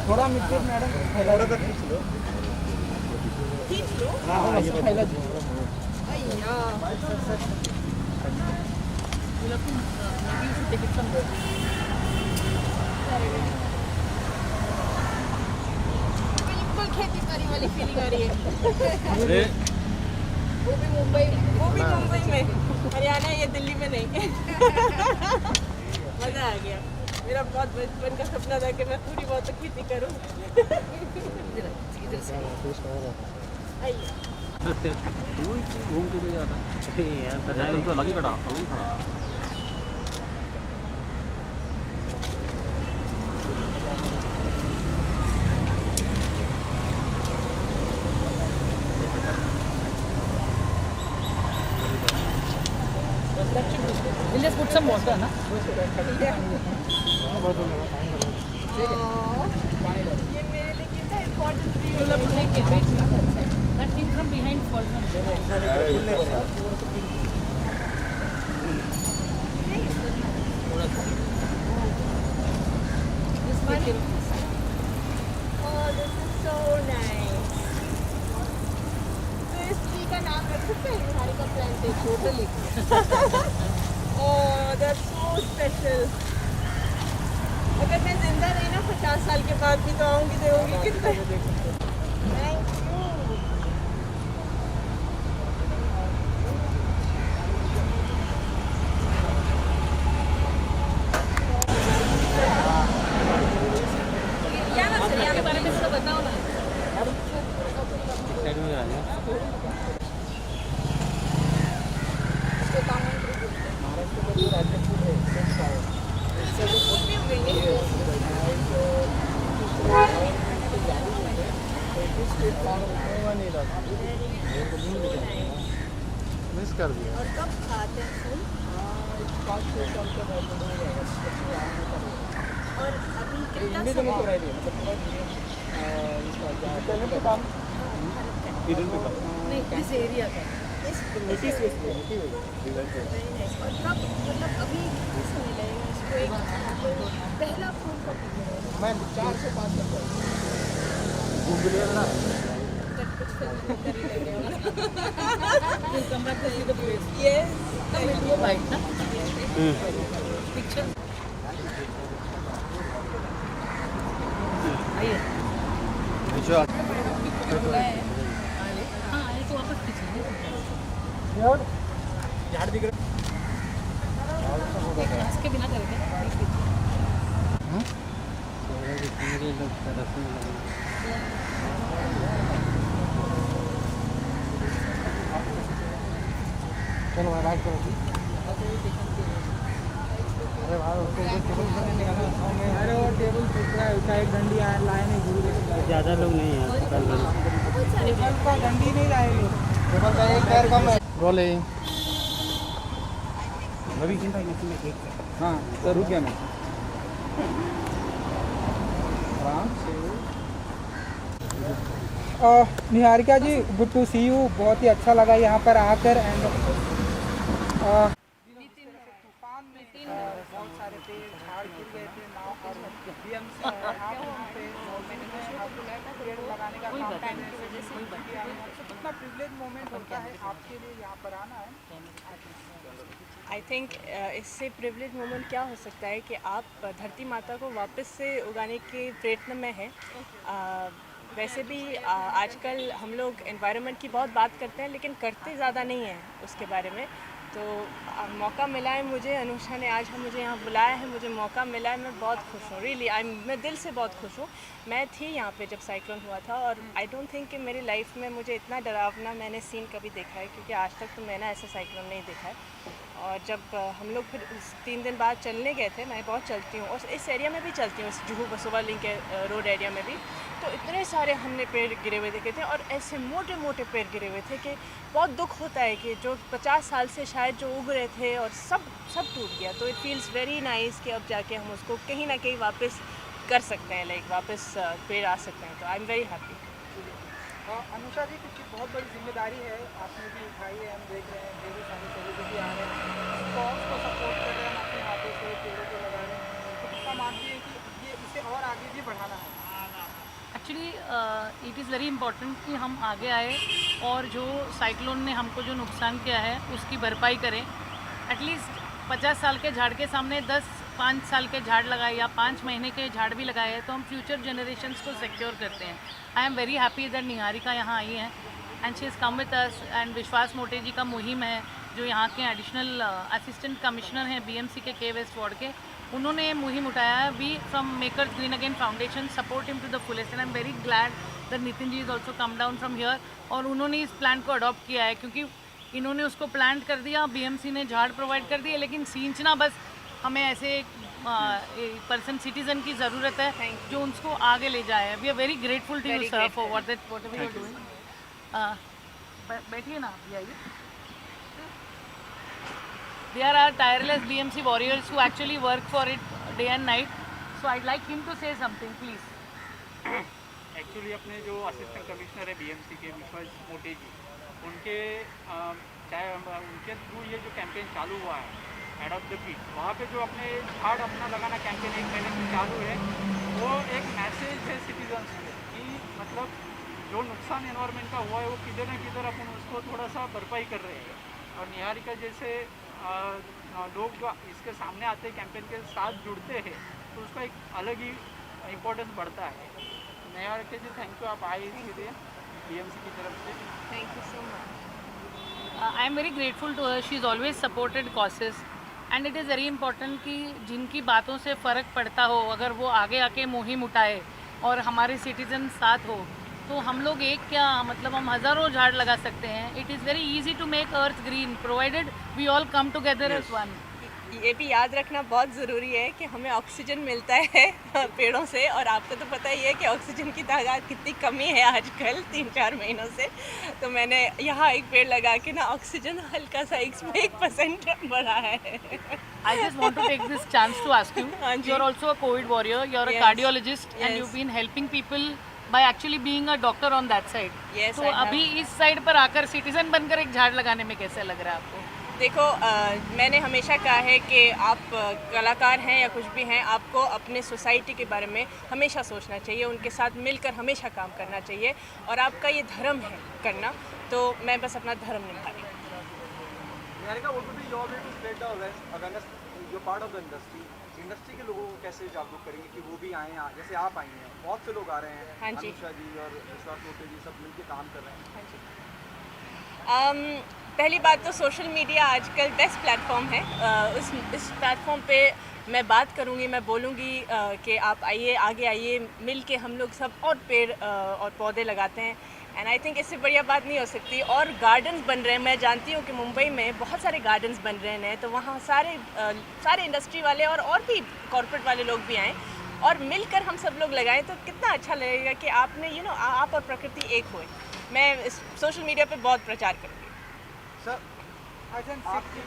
थोड़ा मिट्टी मैडम फैला दो, खींच लो। हाँ ये फैला दो। अय्या बिल्कुल खेती बाड़ी वाली फीलिंग आ रही है। वो भी मुंबई में, हरियाणा, ये दिल्ली में नहीं। मज़ा आ गया। मेरा बहुत बचपन का सपना था कि मैं थोड़ी बहुत तो खेती करूं। घूम के भी जाता यार तो लगी खड़ा We'll just put some water, na? ये मेरे लिए कितना important That came from behind falls on. Oh, this is so nice. तो इस ट्री का नाम रख सकते हैं Niharika plantation? Totally. Oh, that's so special. अगर मैं जिंदा रही ना 50 साल के बाद भी तो आऊँगी, देखूँगी कितने। Thank you. के बारे में इसका बताओ ना। मिस कर दिया। और कब खाते हैं फूल? और अभी कितना समय? नहीं, इस एरिया का। और कब, मतलब अभी कितना समय लगेगा इसको एक पहला फूल कब निकलेगा? मैं 4 से 5 तक घूम के लिए ना कुछ फिल्म कर ही लगे होगा। We'll come back to see the place. Yes. वो white ना? Picture. आइए। अच्छा हाँ, आइए तो वापस पीछे। यार दिख रहा एक ग्लास के बिना करके। चलो मैं बात करूँ। अरे भाई उसको अरे वो टेबल टूट रहा है, उसका एक डंडी आया लाए नहीं गुरु। ज़्यादा लोग नहीं हैं, टेबल का डंडी नहीं लाए लोग, टेबल का एक पैर कम है। बोले अभी हाँ तो रुक गया मैं आराम से। निहारिका जी, गुड टू सी यू। बहुत ही अच्छा लगा यहाँ पर आकर। एंड तूफान में बहुत सारे पेड़ झाड़ गिर गए थे नाव और बीएमसी पेड़ लगाने का काम की वजह से कितना प्रिविलेज मोमेंट होता है आपके लिए यहाँ पर आना है। आई थिंक इससे प्रिविलेज मोमेंट क्या हो सकता है कि आप धरती माता को वापस से उगाने के प्रयत्न में हैं। वैसे भी आजकल हम लोग एनवायरनमेंट की बहुत बात करते हैं लेकिन करते ज़्यादा नहीं हैं उसके बारे में। तो मौका मिला है मुझे, अनुषा ने आज मुझे यहाँ बुलाया है, मुझे मौका मिला है, मैं बहुत खुश हूँ। रियली मैं दिल से बहुत खुश हूँ। मैं थी यहाँ पे जब साइक्लोन हुआ था और आई डोंट थिंक कि मेरी लाइफ में मुझे इतना डरावना मैंने सीन कभी देखा है, क्योंकि आज तक तो मैंने ऐसा साइक्लोन नहीं देखा है। और जब हम लोग फिर 3 दिन बाद चलने गए थे, मैं बहुत चलती हूँ और इस एरिया में भी चलती हूँ, इस जुहू बसोवा लिंक रोड एरिया में भी, तो इतने सारे हमने पेड़ गिरे हुए देखे थे और ऐसे मोटे मोटे पेड़ गिरे हुए थे कि बहुत दुख होता है कि जो 50 साल से शायद जो उग रहे थे और सब टूट गया। तो इट फील्स वेरी नाइस कि अब जाके हम उसको कहीं ना कहीं वापस कर सकते हैं, लाइक वापस पेड़ आ सकते हैं। तो I am very happy. Anusha ji, कुछ बहुत बड़ी जिम्मेदारी है आपने भी उठाई है। हम देख रहे हैं ढेरों सारे सेलिब्रिटी आ रहे हैं, कॉज को सपोर्ट कर रहे हैं, हम अपने हाथों से पेड़ों को लगा रहे हैं। तो कितना मानती है कि ये इसे और आगे भी बढ़ाना है? Actually it is very important कि हम आगे आए और जो साइक्लोन ने हमको जो नुकसान किया है उसकी भरपाई करें। एटलीस्ट 50 साल के झाड़ के सामने 5 साल के झाड़ लगाए या 5 महीने के झाड़ भी लगाए तो हम फ्यूचर जनरेशन्स को सिक्योर करते हैं। I am very happy that Niharika यहाँ आई हैं and she is come with us. And Vishwas Mote ji का मुहिम है जो यहाँ के एडिशनल असिस्टेंट कमिश्नर हैं बीएमसी के वेस्ट वार्ड के, उन्होंने ये मुहिम उठाया है। We from makers green again foundation support him to the fullest and I am very glad that Nitin ji is also come down from here और उन्होंने इस प्लान को अडॉप्ट किया है, क्योंकि इन्होंने उसको प्लांट कर दिया, बीएमसी ने झाड़ प्रोवाइड कर दिए, लेकिन सींचना बस हमें ऐसे पर्सन सिटीजन की ज़रूरत है जो उसको आगे ले जाए। We are very grateful to you sir for whatever you are doing. बैठिए ना, अभी आइए। They are our tireless BMC warriors who actually work for it day and night. So I'd like him to say something, please. Actually अपने जो assistant commissioner है BMC के विश्वास मोटे जी, उनके उनके थ्रू ये जो कैंपेन चालू हुआ है हेड ऑफ द पीक, वहाँ पे जो अपने झाड़ अपना लगाना कैंपेन 1 महीने से चालू है, वो एक मैसेज है सिटीजन्स में कि मतलब जो नुकसान एनवायरनमेंट का हुआ है वो किधर न किधर अपन उसको थोड़ा सा भरपाई कर रहे हैं। और निहारिका जैसे लोग जो इसके सामने आते हैं, कैंपेन के साथ जुड़ते हैं, तो उसका एक अलग ही इम्पोर्टेंस बढ़ता है। निहारिका जी, थैंक यू, आप आए इसके लिए बीएमसी की तरफ से। Thank you so much. I am very grateful to her. She has always supported causes and it is very important कि जिनकी बातों से फ़र्क पड़ता हो, अगर वो आगे आके मुहिम उठाए और हमारे सिटीजन साथ हो, तो हम लोग एक क्या मतलब हम हज़ारों झाड़ लगा सकते हैं। It is very easy to make earth green provided we all come together as one. ये भी याद रखना बहुत ज़रूरी है कि हमें ऑक्सीजन मिलता है पेड़ों से, और आपको तो पता ही है कि ऑक्सीजन की तादाद कितनी कमी है आजकल 3-4 महीनों से। तो मैंने यहाँ एक पेड़ लगा के ना ऑक्सीजन हल्का सा 1% बढ़ा है। I just want to take this chance to ask you. You are also a COVID warrior. You are a Yes. cardiologist, and Yes. you've been helping people by actually being a doctor on that side. Yes, तो I have. अभी इस side पर आकर citizen बनकर एक झाड़ लगाने में कैसा लग रहा है आपको? देखो, मैंने हमेशा कहा है कि आप कलाकार हैं या कुछ भी हैं, आपको अपने सोसाइटी के बारे में हमेशा सोचना चाहिए, उनके साथ मिलकर हमेशा काम करना चाहिए, और आपका ये धर्म है करना। तो मैं बस अपना धर्म निभा रही हूँ। Niharika, what would be your way to spread the awareness? You're part of the industry. Industry के लोगों को कैसे जागरूक करेंगे कि वो भी आएँ, जैसे आप आई हैं, बहुत से लोग आ रहे हैं। हाँ जी। अनुषा जी और विश्वास मोटे जी सब मिलके काम कर रहे हैं। हाँ जी। पहली बात तो सोशल मीडिया आजकल बेस्ट प्लेटफॉर्म है। इस प्लेटफॉर्म पे मैं बात करूँगी, मैं बोलूँगी कि आप आइए, आगे आइए, मिल के हम लोग सब और पेड़ और पौधे लगाते हैं। एंड आई थिंक इससे बढ़िया बात नहीं हो सकती। और गार्डन्स बन रहे हैं, मैं जानती हूँ कि मुंबई में बहुत सारे गार्डन्स बन रहे हैं, तो वहाँ सारे इंडस्ट्री वाले और भी कॉर्पोरेट वाले लोग भी आएँ और मिलकर हम सब लोग लगाएं, तो कितना अच्छा लगेगा कि आपने आप और प्रकृति एक हुए। मैं इस सोशल मीडिया पे बहुत प्रचार करूँगी। सर, आपकी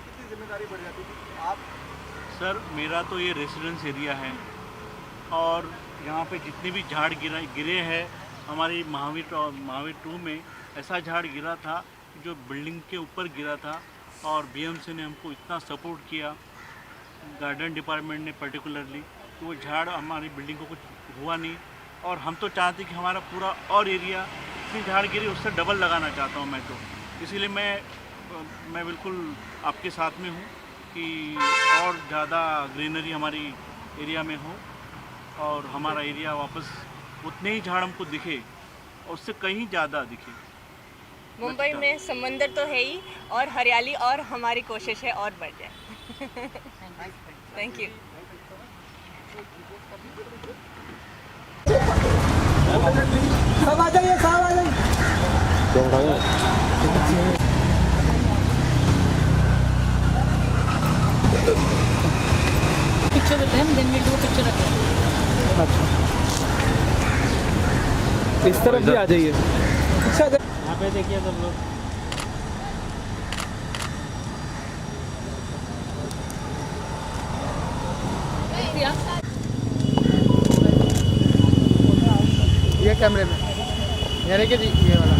कितनी जिम्मेदारी बढ़ जाती है? आप सर, मेरा तो ये रेसिडेंस एरिया है और यहाँ पे जितने भी झाड़ गिरे हैं, हमारी महावीर 2 में ऐसा झाड़ गिरा था जो बिल्डिंग के ऊपर गिरा था, और बीएमसी ने हमको इतना सपोर्ट किया, गार्डन डिपार्टमेंट ने पर्टिकुलरली, तो वो झाड़ हमारी बिल्डिंग को कुछ हुआ नहीं। और हम तो चाहते कि हमारा पूरा और एरिया जितनी झाड़ गिरी उससे डबल लगाना चाहता हूँ मैं तो। इसीलिए मैं बिल्कुल आपके साथ में हूँ कि और ज़्यादा ग्रीनरी हमारी एरिया में हो और हमारा एरिया वापस उतने ही झाड़ हमको दिखे और उससे कहीं ज़्यादा दिखे। मुंबई में समंदर तो है ही, और हरियाली और हमारी कोशिश है और बढ़ जाए। Thank you. सब आ जाइए, सब आ जाइए। Picture with them then we do picture again. अच्छा, इस तरफ भी आ जाइए। अच्छा, यहाँ पे देखिए सब लोग। ये कैमरे में, यानी कि जी ये वाला।